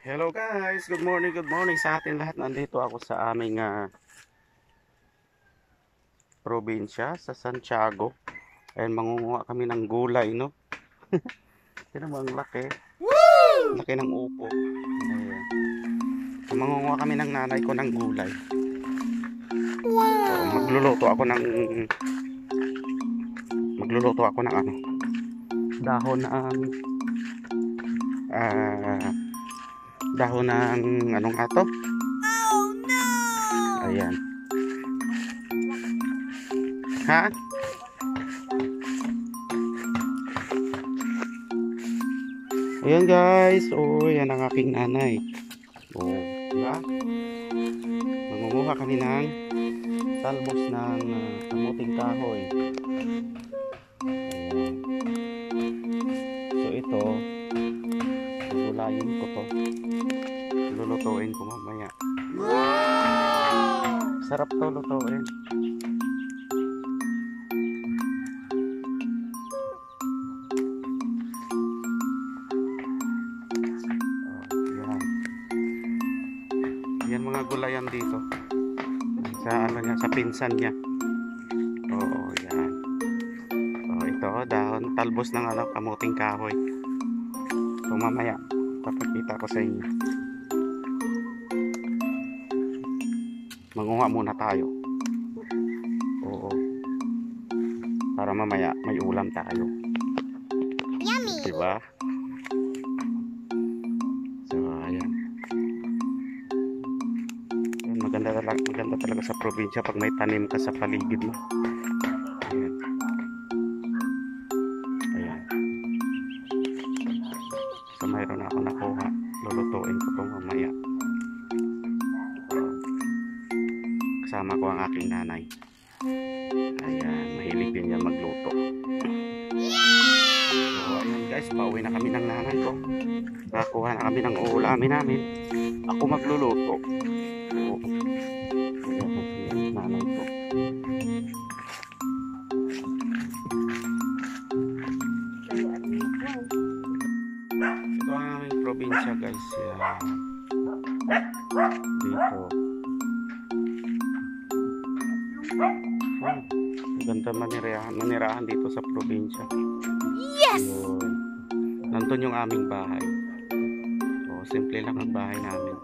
Hello guys, good morning sa atin lahat. Nandito ako sa aming probinsya sa Santiago. Ayan, mangunguha kami ng gulay, no? Tignan mo, ang laki. Laki ng upo. Ayan. So, mangunguha kami ng nanay ko ng gulay. So, magluluto ako ng ano, dahon ng dahon ng anong ato? Ayan. Ha? Ayan guys. Oh, yan ang aking nanay. Oh, diba? Mangunguha kami ng talbos ng kamuting kahoy. Ayan. So ito, gulayin ko to. Lulutuin ko mamaya. Sarap to lutuin. Yan mga gulayan dito sa ano niya, sa pinsan niya. Oo, yan. So ito, dahon talbos ng ano, kamuting kahoy. So mamaya papakita ko sa inyo. Manguha muna tayo. Oo. Para mamaya may ulam tayo. Yummy. Diba? Maganda talaga sa probinsya pag may tanim ka sa paligid mo. Ayan. Ayan. So mayroon ako nakuha. Lulutuin ko ito mamaya. Kasama ko ang aking nanay. Ayan. Mahilig din yan magluto. So ayan guys, pauwi na kami ng nanay ko. Nakuha na kami ng uulamin namin. Ako magluluto. Nanay ko. Ito ang aming probinsya guys. Dito. Ganda manirahan dito sa probinsya. Yes! So, nandun yung aming bahay. So, simple lang ang bahay namin.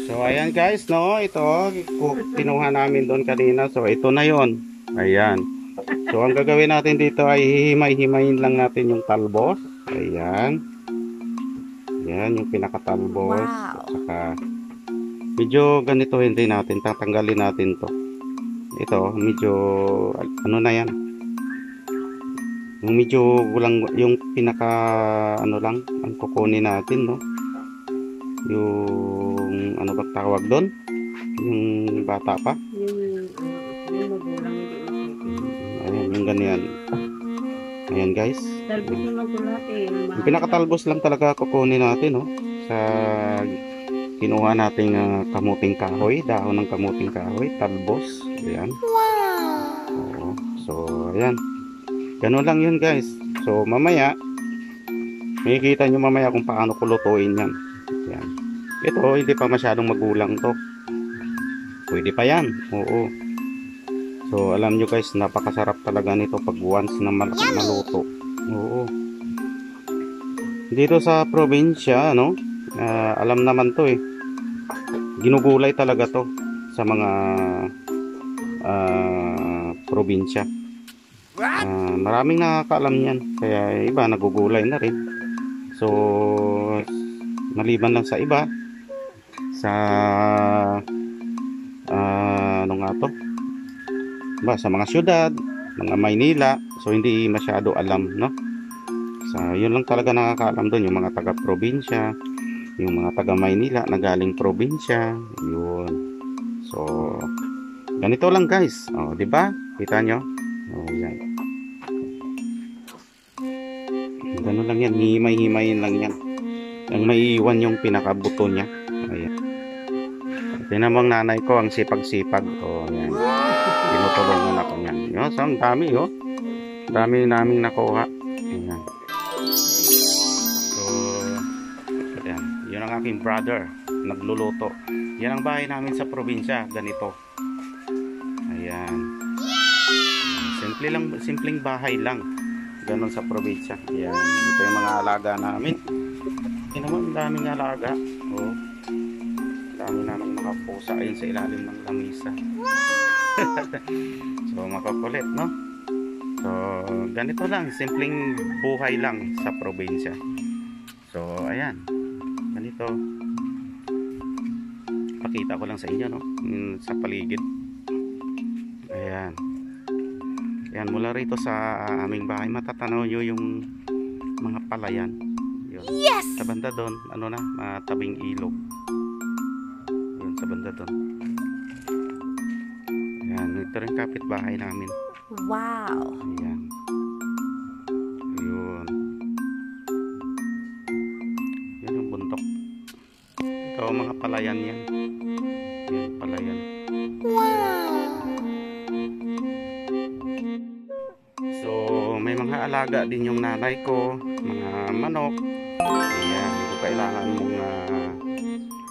So ayan guys, no, ito kinuha namin doon kanina. So ito na yon. Ayan. So ang gagawin natin dito ay hihimay-himayin lang natin yung talbos. Ayan. Ayan yung pinakatalbos. Wow. At saka medyo ganito hindi natin, tatanggalin natin to. Ito medyo ano na yan. Yung medyo gulang, yung pinaka ano lang ang kukunin natin, no. Yung ano ba tawag doon? Yung bata pa? Yung magulang hindi. Ayan, yung ganyan. Ayan guys. Talbos naman ito natin. Yung pinakatalbos lang talaga kukunin natin, no? Sa kinuha nating kamuting kahoy, dahon ng kamuting kahoy, talbos. Ayan. Wow! So, ayan. Ganun lang yun guys. So, mamaya, makikita nyo mamaya kung paano ko lutuin yan. Yan. Ito hindi pa masyadong magulang to. Pwede pa yan. Oo. So alam nyo guys, napakasarap talaga nito pag once na maluto. Oo. Dito sa probinsya, no, alam naman to eh. Ginugulay talaga to sa mga probinsya. Maraming nakakaalam yan. Kaya iba nagugulay na rin. So maliban lang sa iba sa ano nga to ba, sa mga syudad, mga Maynila, so hindi masyado alam, no. So yun lang talaga nakakaalam doon, yung mga taga probinsya, yung mga taga Maynila na galing probinsya, yun. So ganito lang guys, oh, di ba? Kita nyo? Oh, yan. Ganun lang yan, himay-himayin lang yan. Ang maiiwan yung pinakabuto niya. Ayan. Tinan mo ang nanay ko, ang sipag-sipag. O, ayan. Tinutulungan ako niyan. Yun, so, ang dami, oh. Dami naming nakuha. Ayan. So, ayan. Yun ang aking brother. Nagluluto. Yan ang bahay namin sa probinsya. Ganito. Ayan. Simple lang, simpleng bahay lang. Ganon sa probinsya. Ayan. Ito yung mga alaga namin. Ito naman, daming alaga. Oh. Dami namin mga pusa. Ayun sa ilalim ng lamisa. So, makukulit, no? So, ganito lang. Simpleng buhay lang sa probinsya. So, ayan. Ganito. Pakita ko lang sa inyo, no? Sa paligid. Ayan. Ayan, mula rito sa aming bahay, matatanaw nyo yung mga palayan. Yun. Yes! Sa banda doon, ano na, matabing ilog. Yun, sa banda doon. Ayan, ito rin kapitbahay namin. Wow! Ayan. Yun. Yan ang bundok. Ito, mga palayan yan. Yan, palayan. Wow! So, may mga alaga din yung nanay ko, mga manok. Ayan, kung kailangan mong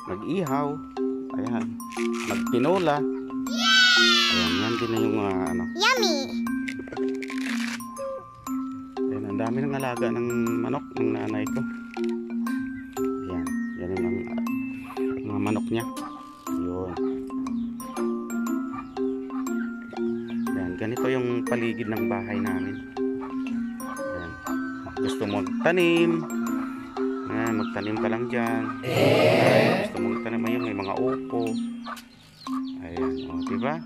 mag-ihaw, ayan, magpinola. Ayan, yan din na yung ano. Yummy! Ayan, ang dami ng alaga ng manok ng nanay ko. Ayan, yan yung mga manok niya. Yun. Ayan, ganito yung paligid ng bahay namin. Ayan. Gusto mo magtanim, ayan, magtanim ka lang dyan. Ayan, gusto mo magtanim, ayun, may mga upo. Ayan, o, diba?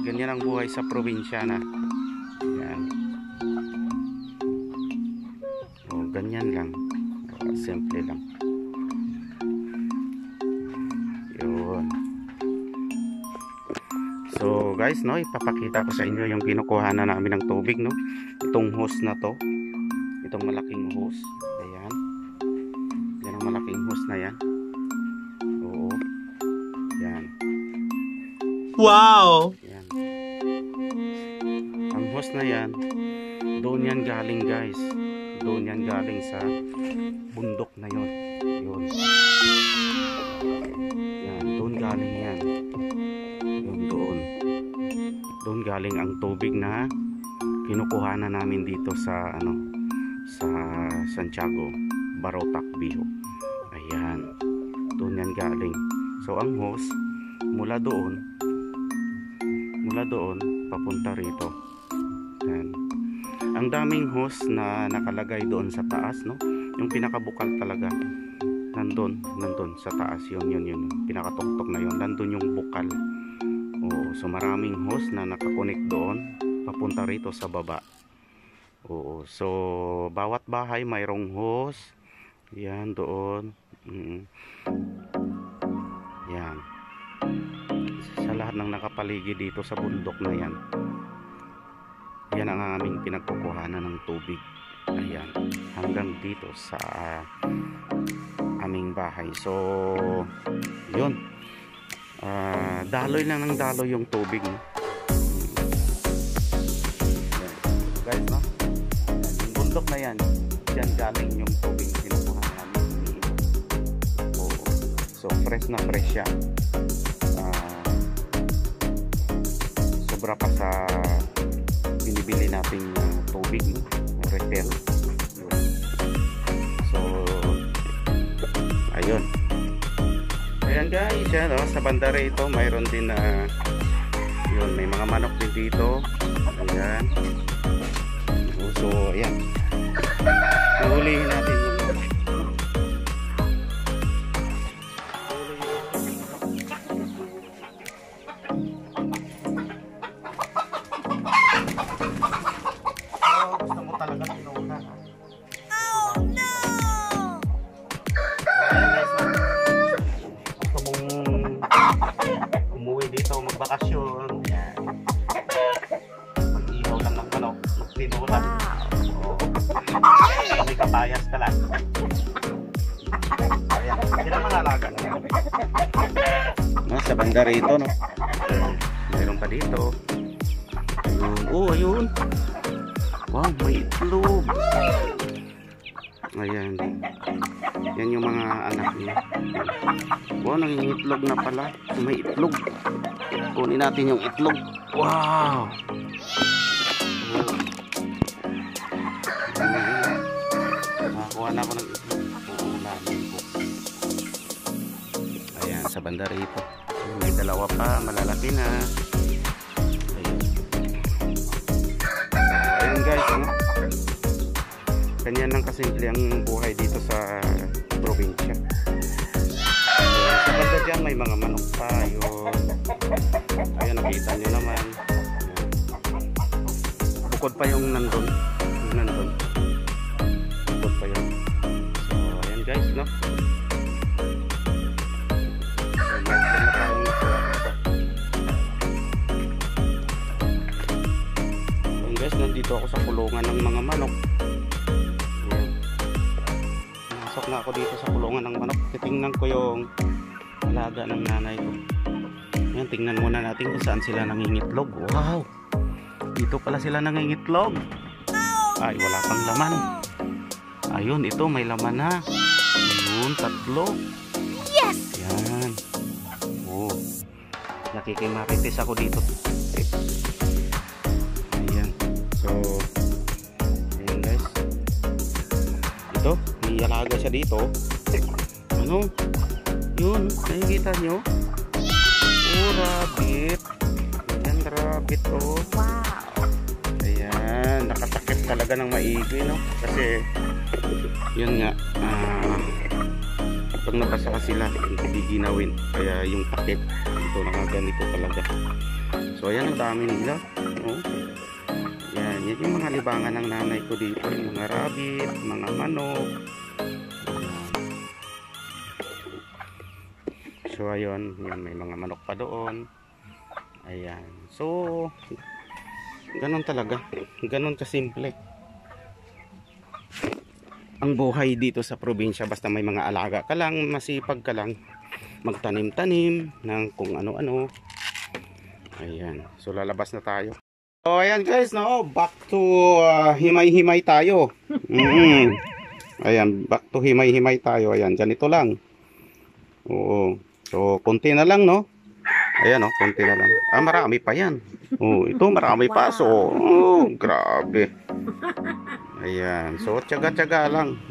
Ganyan ang buhay sa probinsya na. Ayan. O, ganyan lang. O, simple lang. Yun. So guys, no, ipapakita ko sa inyo yung kinukuha na namin ng tubig, no. Itong hose na to. Itong malaking hose. Ayan. Yan ang malaking hose na yan. Oo. Yan. Wow! Yan. Ang hose na yan, doon yan galing, guys. Doon yan galing sa bundok na yun. Yun. Yan, doon galing yan. Yun, doon. Doon galing ang tubig na kinukuha na namin dito sa ano, sa Santiago, Barotac, Biho. Ayan. Doon yan galing. So ang hose mula doon papunta rito. Ayan. Ang daming hose na nakalagay doon sa taas, no? Yung pinakabukal talaga. Nandun sa taas. Yun. Pinakatuktok na yun. Nandun yung bukal. Oo, so maraming hose na nakakonek doon papunta rito sa baba. Oo, so bawat bahay mayroong hose. Yan doon. Yan. Sa lahat ng nakapaligid dito sa bundok na yan. Yan ang aming pinagkukuhanan ng tubig. Ayan, hanggang dito sa aming bahay. So yun. Daloy lang ng daloy yung tubig, no? Ayan. Guys, no? Ayan, yung bundok na yan, dyan galing yung tubig na kinukuha namin. So fresh na fresh siya. Sobra pa sa binibili nating tubig, no? Refill. So ayun. Ayan guys, yan, oh, sa banda rito mayroon din na yun, may mga manok din dito. Ayan. So ayan, huhulihin natin yung gusto mo talaga pinuna. Oh no! Ayan guys, gusto mong umuwi dito magbakasyon. Ayan. Mag-ihaw lang ng manok, magpinula. Oo. May kapayas ka lang. Ayan, sila mga alaga na yan. No, sa banda rito, no? Mayroon pa dito. Ayun. Oh, ayun. Wow, may itlog. Ayan. Yan yung mga anak niya. Wow, nangingitlog na pala. May itlog. Kunin natin yung itlog. Wow. Nakakuha na ako ng itlog. Ayan, sa banda rito. May dalawa pa, malalaki na. Ayan guys, ganyan lang kasimple ang buhay dito sa probinsya. Sa banda dyan may mga manok pa. Ayan, nakita nyo naman. Bukod pa yung nandun. Bukod pa yun. So ayan guys, no? Nandito ako sa kulungan ng mga manok. Ayan. Masok na ako dito sa kulungan ng manok. Titingnan ko yung alaga ng nanay ko. Ayan, tingnan muna natin kung saan sila nangingitlog. Wow! Dito pala sila nangingitlog. Ay, wala pang laman. Ayun, ito may laman na. Ayun, 3. Yes! Ayan. Oh. Nakikimarites ako dito. So, ayan guys. Ito, may alaga siya dito. Ano? Yun, nakikita nyo? Oh, rabbit. Ayan, rabbit oh. Wow. Ayan, nakatakip talaga ng maigi, no? Kasi, yun nga, kapag nabasa sila, hindi ginawin. Kaya yung takip, ito nakaganito talaga. So, ayan, ang dami nila. Oh. Yan yung mga libangan ng nanay ko dito, yung mga rabbit, mga manok. So ayun, yan, may mga manok pa doon. Ayan. So ganun talaga, ganun kasimple ang buhay dito sa probinsya. Basta may mga alaga ka lang, masipag ka lang magtanim-tanim ng kung ano-ano. Ayan. So lalabas na tayo. So ayan guys, no, back to himay-himay tayo. Ayan, back to himay-himay tayo. Ayan, ganito lang. Oo. So konti na lang, no. Ayan, no, konti na lang. Marami pa yan. Oh, ito marami pa. So, grabe. Ayan. So tiyaga-tiyaga lang.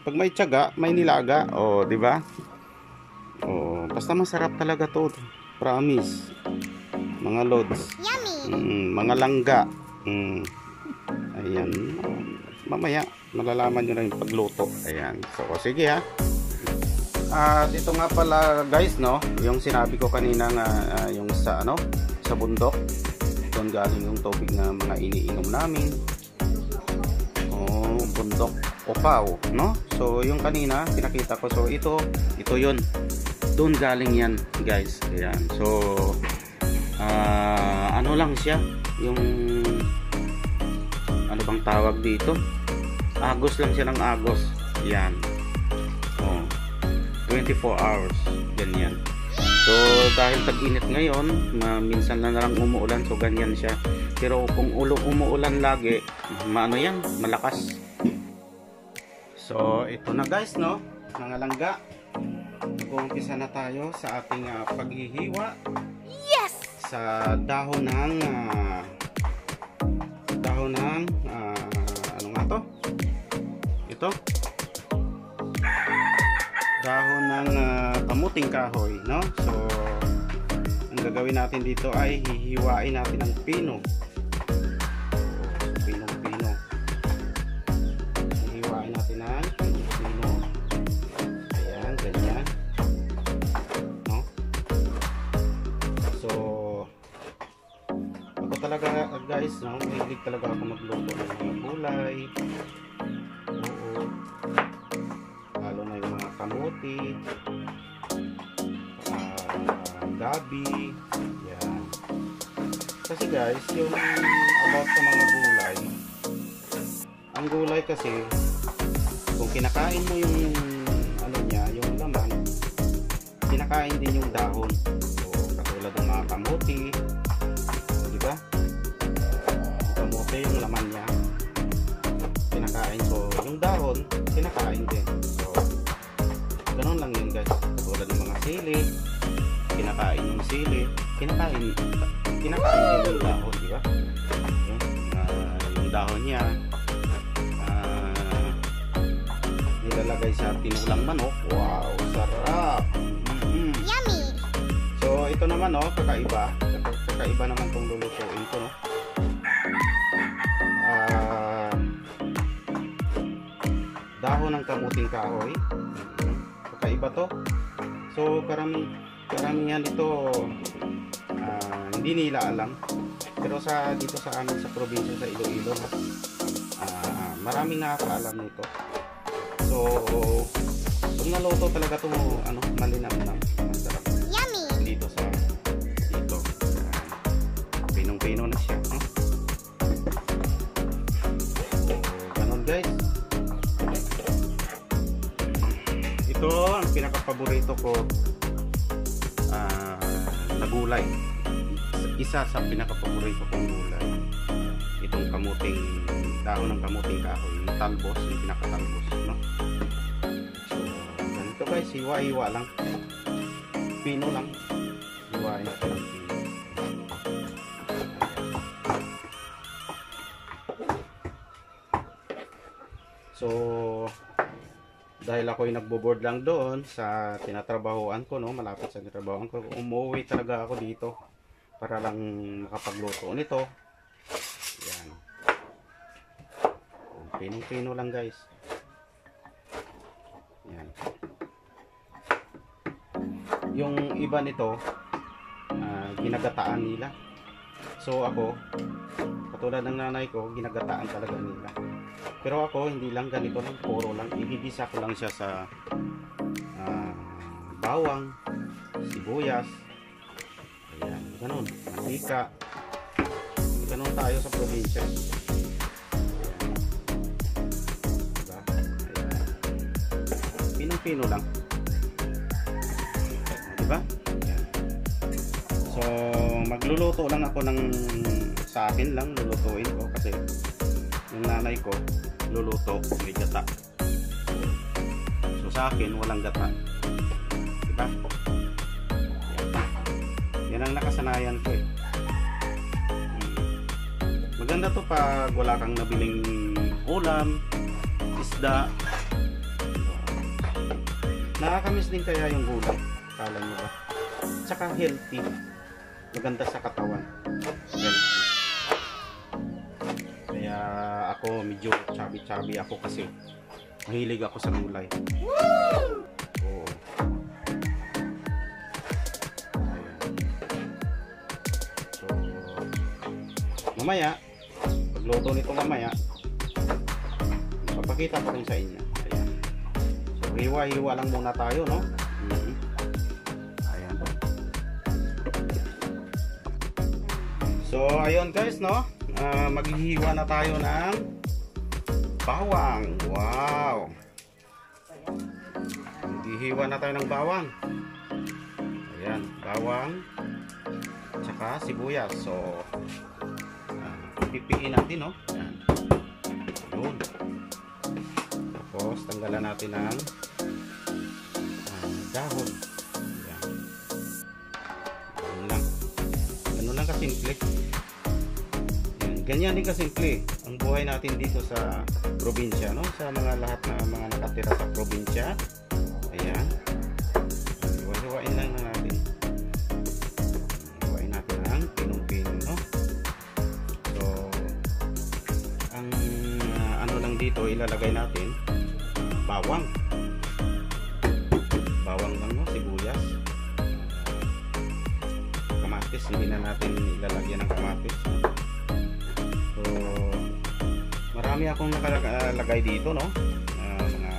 Pag may tiyaga, may nilaga. Oh, di ba? Oh, basta masarap talaga 'to. Promise. Mga lods. Mga langga. Ayan. Mamaya malalaman nyo na yung pagluto. Ayan. So sige ha. Dito nga pala guys, no, yung sinabi ko kanina nga, yung sa sa bundok, doon galing yung tubig na mga iniinom namin. Oh, bundok Opaw, no? So yung kanina pinakita ko, so ito yun. Doon galing yan guys. Ayan. So ano lang siya, yung ano bang tawag dito, agos lang siya ng agos. Yan. Oh, 24 hours ganyan. So dahil tag-init ngayon, minsan na lang umuulan, so ganyan siya. Pero kung umuulan lagi, maano yan, malakas. So ito na guys, no, mga langga. Mag-uumpisa na tayo sa ating paghihiwa. Yes! Sa dahon ng ano nga to? Ito dahon ng kamuting kahoy, no? So ang gagawin natin dito ay hihiwain natin ang pino. Pino. Hihiwain natin ang pino. Ayan, ganyan, no? So ako talaga guys, no, mahilig talaga ako magluto ng mga gulay. Oo. Lalo na yung mga kamuti, gabi. Yan. Kasi guys, yung about sa mga gulay, ang gulay kasi, kung kinakain mo yung ano niya, yung laman, kinakain din yung dahon. So katulad ng mga kamuti, di ba? Kamuti yung laman niya, dahon, kinakain din. So, ganun lang yun guys. Tulad ng mga sili, kinakain yung sili, kinakain din yung dahon, di ba? Yung dahon niya, nilalagay sa tinulang manok. Wow, sarap! Yummy! So, ito naman, no, kakaiba. Kakaiba naman itong lulutuin ko, no? Dahon ng kamuting kahoy. Kakaiba to. So, karamihan ito, hindi nila alam. Pero dito sa amin sa probinsya, sa Iloilo, maraming nakakaalam nito. So, pag naluto talaga ito, malinamnam. Masarap. Yummy! Dito. Pinong-pino na siya. So, ganun guys. Ito ang pinaka-paborito ko na gulay. Isa sa pinaka-paborito kong gulay. Itong dahon ng kamuting kahoy. Yung talbos, yung pinaka-talbos, no? So, ganito guys, hiwa-hiwa lang. Pino lang. Hiwain natin ang pino. So, dahil ako'y nagbo-board lang doon sa tinatrabahoan ko, no, malapit sa tinatrabahoan ko, umuwi talaga ako dito para lang makapagluto nito. Yan. Pinong-pino lang guys. Yan. Yung iba nito, ginagataan nila. So ako, katulad ng nanay ko, ginagataan talaga nila. Pero ako, hindi lang ganito lang, puro lang. Igigisa ko lang siya sa bawang, sibuyas, ayan, ganun, mantika. Ganun tayo sa probinsya. Diba? Ayan. Pinong-pino lang. Diba? Ayan. So, magluluto lang ako sa akin lang, lulutuin ko kasi yung nanay ko luluto, may gata. So sa akin, walang gata. Diba? Yan ang nakasanayan ko eh. Maganda to pag wala kang nabiling ulam, isda. Nakakamiss din kaya yung gulay. Kala mo ba? Tsaka healthy. Maganda sa katawan. Healthy. Kaya ako medyo chubby ako kasi mahilig ako sa gulay. Oo. So, mamaya, pagluto nito mamaya, papakita ko rin sa inyo. Ayan. So, hiwa-hiwa lang muna tayo, no? Ayan. So, ayun guys, no? Maghihiwa na tayo ng bawang. Wow! Maghihiwa na tayo ng bawang. Ayan, bawang tsaka sibuyas. So, pipiin natin, no? Ayan. Yun. Tapos, tanggalan natin ng dahon. Ayan. Ganun lang kasimple. Ganyan din kasimple ang buhay natin dito sa probinsya, no? Sa lahat na mga nakatira sa probinsya. Ayan. Hiwa-hiwain lang na natin. Hiwain natin ang pinong-pino, no? So, ang ano lang dito, ilalagay natin bawang. Bawang lang, no? Sibuyas. Kamatis, hindi na natin ilalagyan ng kamatis, no? So, marami akong nakalagay dito, no? Mga,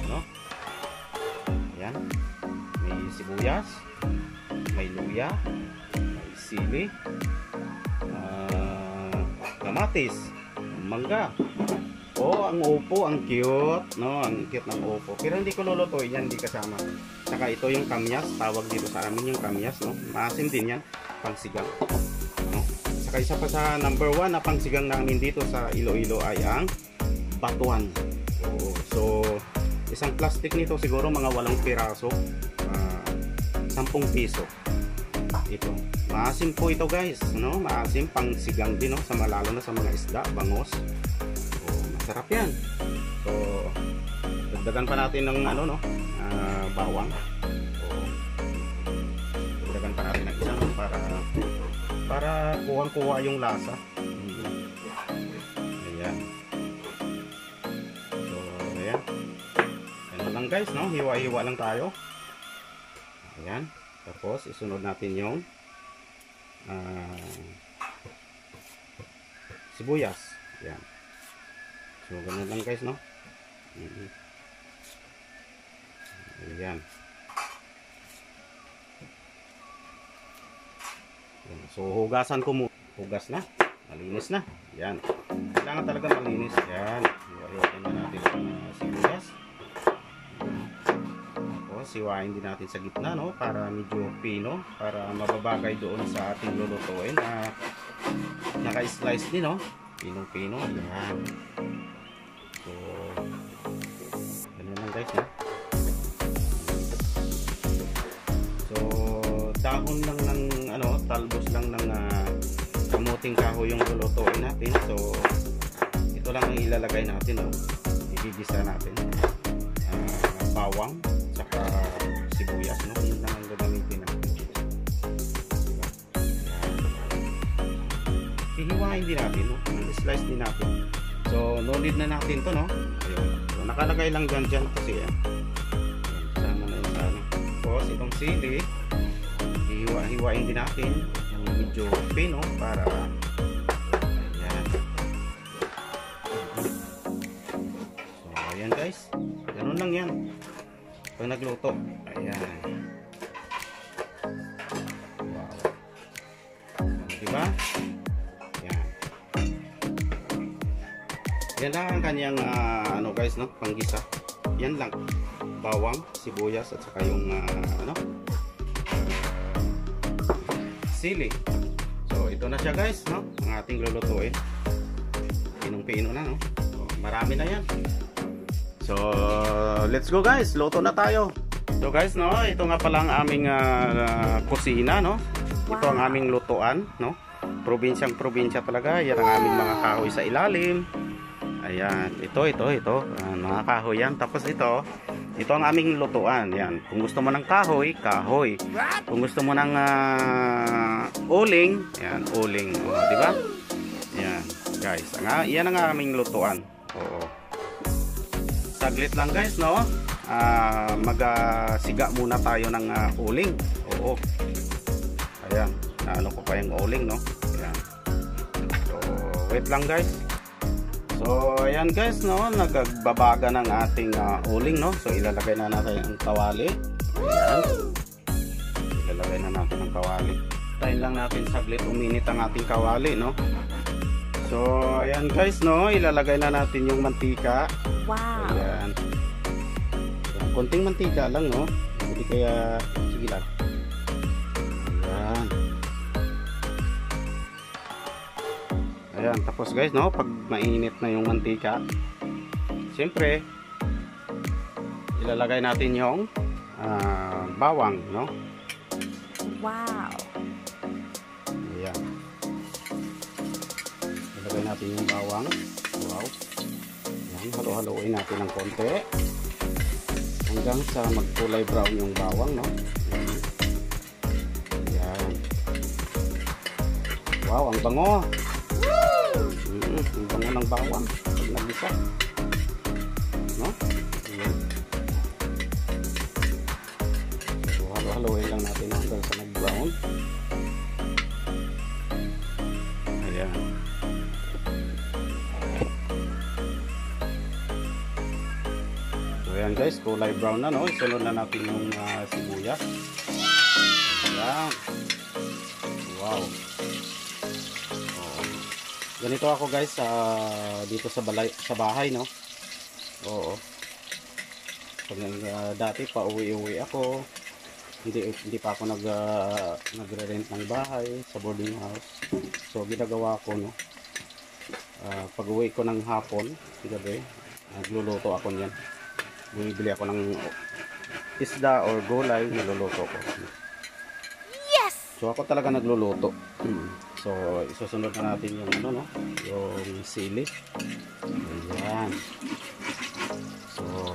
ano? Ayan. May sibuyas, may luya, may sili, kamatis, mangga. Oh, ang upo, ang cute, no? Ang cute ng upo. Pero hindi ko lulutuin yan, hindi kasama. Saka ito yung kamyas, tawag dito sa amin yung kamyas, no? Maasim din yan, pangsigang. Saka isa pa sa number 1 na pangsigang namin dito sa Iloilo ay ang batuan. Oo. So, isang plastic nito siguro mga 8 piraso. 10 piso. Ito. Maasim po ito guys, no? Maasim pang sigang din, no? Lalo na sa mga isda, bangos. Oh, masarap 'yan. So, dagdagan pa natin ng ano, no? Bawang. Oh. Dagdagan pa natin ng isa, no? Para kuwang-kuha yung lasa. Ayan. So, ayan. Ano lang guys, no? Hiwa-hiwa lang tayo. Ayan. Tapos, isunod natin yung sibuyas. Ayan. So, ganun lang guys, no? Ayan. So, hugasan ko mo. Hugas na. Malinis na. Ayan. Kailangan talaga malinis. Ayan. Hiwa-hiwain na natin ang sibuyas. Siwain din natin sa gitna, no, para medyo pino, para mababagay doon sa ating lulutuin. Naka-slice din, no, pinong-pino. Ayan. So, ganun lang guys, no? So, dahon lang ng ano, talbos lang ng kamuting kahoy yung lulutuin natin. So, ito lang ang ilalagay natin, no, igigisa natin. Bawang saka sibuyas, no? Yun lang ang gagamitin natin. Hihiwain din natin, no? Slice din natin. So, no need na natin to, no? Ayun. So, nakalagay lang dyan kasi, sama na yung ano. Tapos, itong sili, hihiwain din natin. Yung medyo pino para ayan. So, ayan guys. Ganun lang yan. Pag nagluto, ayan. Wow. Diba? Ayan. Yan lang ang kanyang ano guys, no? Panggisa. Yan lang. Bawang, sibuyas at saka yung sili. So ito na siya guys, no? Ang ating lulutuin. Pinong-pino na, no? So, marami na yan. So, let's go guys. Luto na tayo. So guys, no, ito nga pala ang aming kusina, no. Ito ang aming lutuan, no. Probinsyang-probinsya talaga. Yan ang aming mga kahoy sa ilalim. Ayan, ito, mga kahoy yan. Tapos ito ang aming lutuan. Yan. Kung gusto mo ng kahoy, kahoy. Kung gusto mo ng uling, yan, uling. O, di ba? Yan, guys. Yan ang aming lutuan. Oo. Saglit lang guys, no? Magsiga muna tayo ng uling. Oo. Ayan. Ano ko pa yung uling, no? Ayan. So, wait lang guys. So, ayan guys, no? Nagbabaga ng ating uling, no? So, ilalagay na natin ang kawali. Ayan. Ilalagay na natin ang kawali. Tayin lang natin saglit uminit ang ating kawali, no? So, ayan guys, no? Ilalagay na natin yung mantika. Wow. Ayan. Konting mantika lang, no? Hindi kaya, sige lang. Ayan. Ayan, tapos guys, no? Pag mainit na yung mantika, siyempre, ilalagay natin yung bawang, no? Wow. Ayan. Ilalagay natin yung bawang. Wow. Ayan, halo-haloin natin ng konti. Hanggang sa magkulay brown yung bawang, no? Ayan. Wow, ang bango. Ang bango ng bawang. Pag nagisa. No? Ayan. So, halo-haloin lang natin hanggang sa nag-brown. Ayan. So, ayan guys, kulay brown na, no? Isunod na natin yung sibuyas. Ayan. Wow. Ganito ako guys dito sa bahay, no. Oo. Pag dati pa uwi ako, hindi pa ako nagre-rent ng bahay sa boarding house. So ginagawa ko, no, pag uwi ko ng hapon, gabi, Nagluluto ako niyan. Bumibili ako ng isda or gulay, niluluto ko. Yes! So ako talaga nagluluto. So isusunod na natin yung ano, no? Yung sili. Ayan. So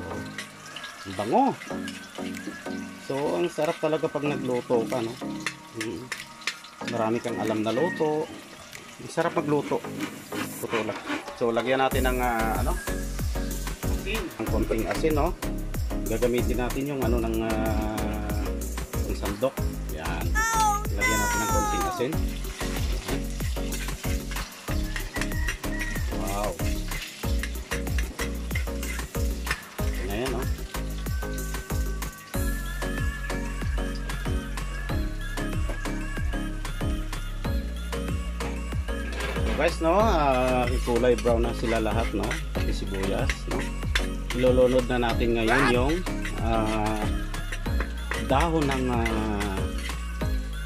bango. So ang sarap talaga pag nagluto ka, no? Marami kang alam na luto. Ang sarap magluto. Tutulak. So lagyan natin ng ano? Ang konting asin, no? Gagamitin natin yung ano ng yung sandok. Yan. Lagyan natin ng konting asin. Wow. Yan na yan, no? So guys, no? Kulay brown na sila lahat, no? Pati sibuyas, no? Ilolunod na natin ngayon yung dahon ng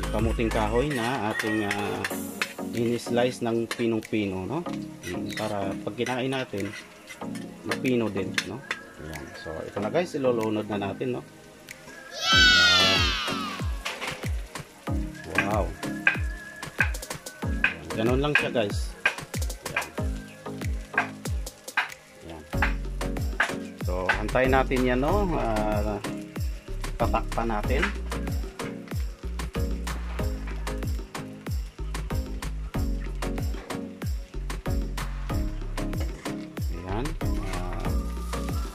kamuting kahoy na ating in-slice ng pinong-pino, no? Para pag kinain natin mapino din, no? Ayan. So ito na guys, ilolunod na natin, no? Ayan. Wow. Ayan. Ganun lang siya guys. So, antayin natin yan, no? Tatakpan natin. Ayan.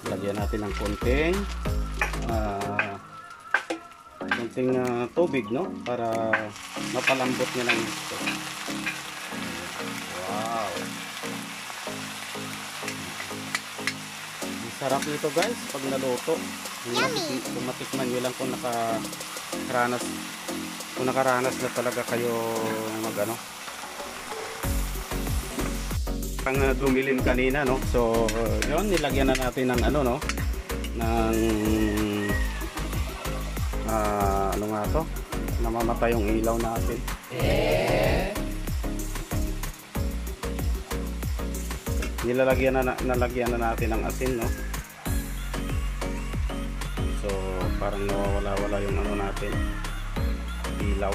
Lagyan natin ng konting tubig, no? Para mapalambot niya ng gusto. Wow. Sarap nito guys pag naluto. Kung matikman nyo lang kung nakaranas na talaga kayo magano. Ang dumilin kanina, no? So yun, nilagyan na natin ng ano, no? Ng ano nga to? Namamatay yung ilaw natin. Nalagyan na natin ng asin, no? So parang nawawala-wala yung ano natin, ilaw.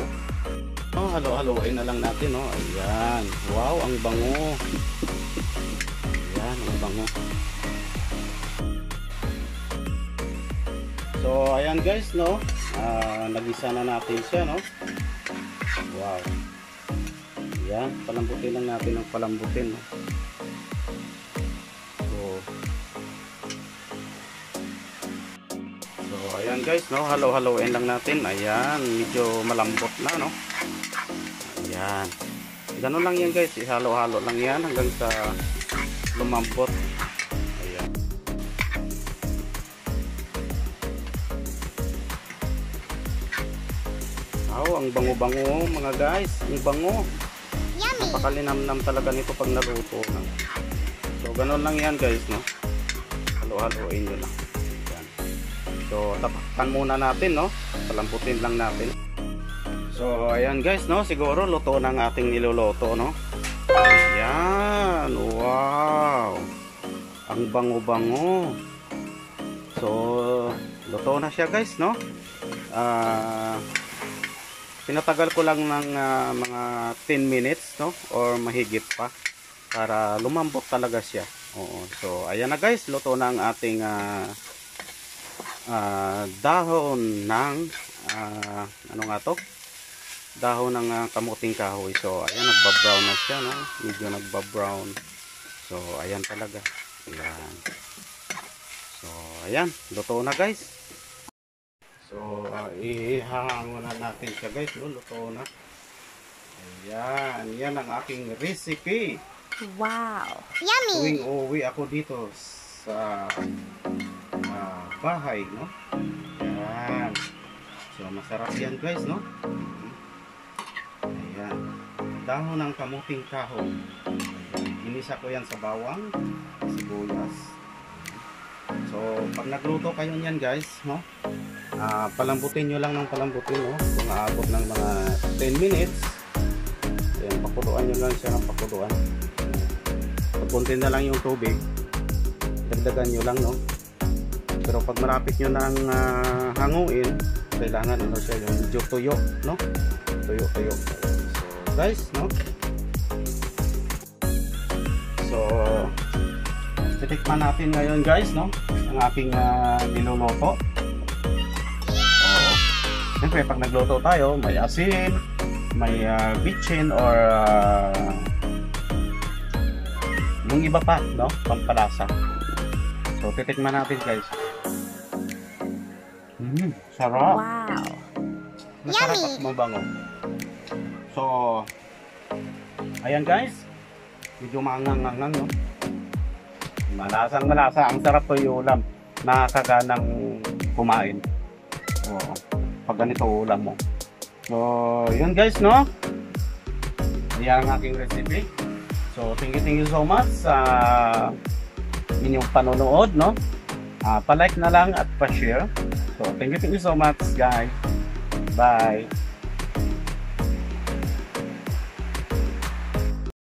Oh, halo-haloin na lang natin, no? Ayan. Wow, ang bango. Ayan, ang bango. So ayan guys, no? Nagisa na natin siya, no? Wow. Ayan, palambutin lang natin ng palambutin, no? Ayan guys, no, halo-haloin lang natin. Ayan, medyo malambot na, no. Ayan. Ganun lang yan guys, ihalo-halo lang yan hanggang sa lumambot. Ayan. Oh, ang bango-bango mga guys, ang bango. Napakalinamnam talaga nito pag naluto na. So ganun lang yan guys, no. Halo-haloin nyo lang. So tapakan muna natin, no? Palambutin lang natin. So ayan guys, no? Siguro luto ng ating niluluto, no? Ayan. Wow. Ang bango-bango. So luto na siya guys, no? Pinatagal ko lang ng mga 10 minutes, no? Or mahigit pa para lumambot talaga siya. Oo. So ayan na guys, luto na ang ating dahon ng ano nga to? Dahon ng kamuting kahoy. So ayan, nagba-brown na siya, no? Medyo nagba-brown. So ayan talaga. Ayan. So ayan, luto na guys. So ihango na natin siya guys, no? Luto na. Ayan, yan ang aking recipe. Wow. Tuwing uwi ako dito sa bahay, no? Ayan. So masarap yan guys, no? Ayan. Dahon ng kamuting kahoy. Inisa ko yan sa bawang, sibuyas. So pag nagluto kayo niyan guys, no? Palambutin nyo lang ng palambutin, no? Kung aabot ng mga 10 minutes, ayan, pakuluan nyo lang siya ng pakuluan. Papuntin na lang yung tubig. dagdagan nyo lang, no? Pero pag marapit nyo nang hanguin, kailangan ano siya, yung medyo tuyo, no? Tuyo. So, guys, no? So, titikman natin ngayon, guys, no? Ang aking niluluto. Siyempre, pag nagluto tayo, may asin, may bitchin, or yung iba pa, no? Pampalasa. So, titikman natin, guys. Sarap. Wow. Masarap at mabango. So, ayan, guys. Medyo maangang-angang, no? Malasang-malasa. Ang sarap to yung ulam. Nakakaganang kumain. Oo. Pag ganito ulam mo. So, yun guys, no? Ayan ang aking recipe. So, thank you so much sa inyong panonood, no? Pa-like na lang at pa-share. So, thank you so much, guys. Bye!